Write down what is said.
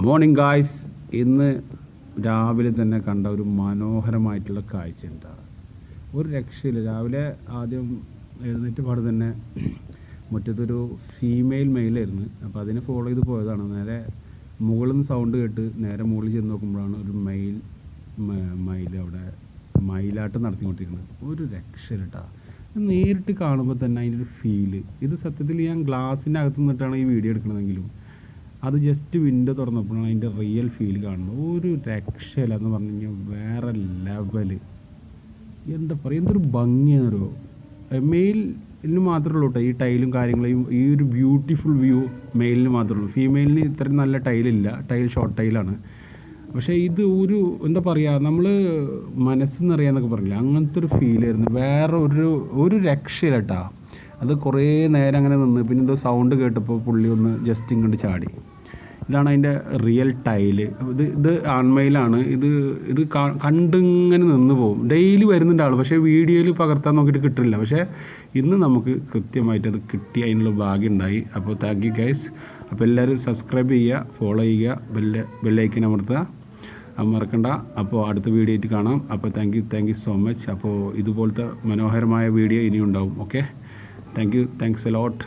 Morning guys. ഇന്ന് രാവിലെ തന്നെ കണ്ട ഒരു മനോഹരമായിട്ടുള്ള കാഴ്ച ഉണ്ടാകും. ഒരു രക്ഷയില്ല. രാവിലെ ആദ്യം എഴുന്നേറ്റ് പാട് തന്നെ മുറ്റത്തൊരു ഫീമെയിൽ മെയിലായിരുന്നു. അപ്പോൾ അതിനെ ഫോളോ ചെയ്ത് പോയതാണ്. നേരെ മുകളിൽ നിന്ന് സൗണ്ട് കേട്ട് നേരെ മുകളിൽ ചെന്ന് നോക്കുമ്പോഴാണ് ഒരു മയിൽ അവിടെ മയിലാട്ടം നടത്തിക്കൊണ്ടിരിക്കുന്നത്. ഒരു രക്ഷയില്ല കേട്ടോ. നേരിട്ട് കാണുമ്പോൾ തന്നെ അതിൻ്റെ ഒരു ഫീല്. ഇത് സത്യത്തിൽ ഞാൻ ഗ്ലാസിൻ്റെ അകത്ത് നിന്നിട്ടാണ് ഈ വീഡിയോ എടുക്കണമെങ്കിലും അത് ജസ്റ്റ് വിൻഡോ തുറന്നപ്പോഴാണ് അതിൻ്റെ റിയൽ ഫീൽ കാണുന്നത്. ഒരു രക്ഷയില്ല എന്ന് പറഞ്ഞു കഴിഞ്ഞാൽ വേറെ ലെവല്. എന്താ പറയുക, എന്തൊരു ഭംഗിയാണോ. മെയിലിന് മാത്രമേ ഉള്ളൂ കേട്ടോ ഈ ടൈലും കാര്യങ്ങളും. ഈ ഒരു ബ്യൂട്ടിഫുൾ വ്യൂ മെയിലിന് മാത്രമേ ഉള്ളൂ. ഫീമെയിലിന് ഇത്രയും നല്ല ടൈലില്ല. ടൈൽ ഷോർട്ട് ടൈലാണ്. പക്ഷേ ഇത് ഒരു എന്താ പറയുക, നമ്മൾ മനസ്സെന്നറിയാമെന്നൊക്കെ പറഞ്ഞില്ല, അങ്ങനത്തെ ഒരു ഫീലായിരുന്നു. വേറെ ഒരു രക്ഷയില്ല കേട്ടോ. അത് കുറേ നേരം അങ്ങനെ നിന്ന് പിന്നെ എന്തോ സൗണ്ട് കേട്ടപ്പോൾ പുള്ളി ഒന്ന് ജസ്റ്റ് ഇങ്ങോട്ട് ചാടി. ഇതാണ് അതിൻ്റെ റിയൽ ടൈല്. ഇത് ആൺമയിലാണ്. ഇത് കണ്ടിങ്ങനെ നിന്ന് പോകും. ഡെയിലി വരുന്നുണ്ട് ആൾ, പക്ഷേ വീഡിയോയിൽ പകർത്താൻ നോക്കിയിട്ട് കിട്ടില്ല. പക്ഷേ ഇന്ന് നമുക്ക് കൃത്യമായിട്ട് അത് കിട്ടി, അതിനുള്ള ഭാഗ്യം ഉണ്ടായി. അപ്പോൾ താങ്ക് യു ഗൈസ്. അപ്പോൾ എല്ലാവരും സബ്സ്ക്രൈബ് ചെയ്യുക, ഫോളോ ചെയ്യുക, ബെല്ലൈക്കൻ അമർത്തുക, മറക്കണ്ട. അപ്പോൾ അടുത്ത വീഡിയോ ആയിട്ട് കാണാം. അപ്പോൾ താങ്ക് യു സോ മച്ച്. അപ്പോൾ ഇതുപോലത്തെ മനോഹരമായ വീഡിയോ ഇനിയും ഉണ്ടാവും. Okay, thanks a lot.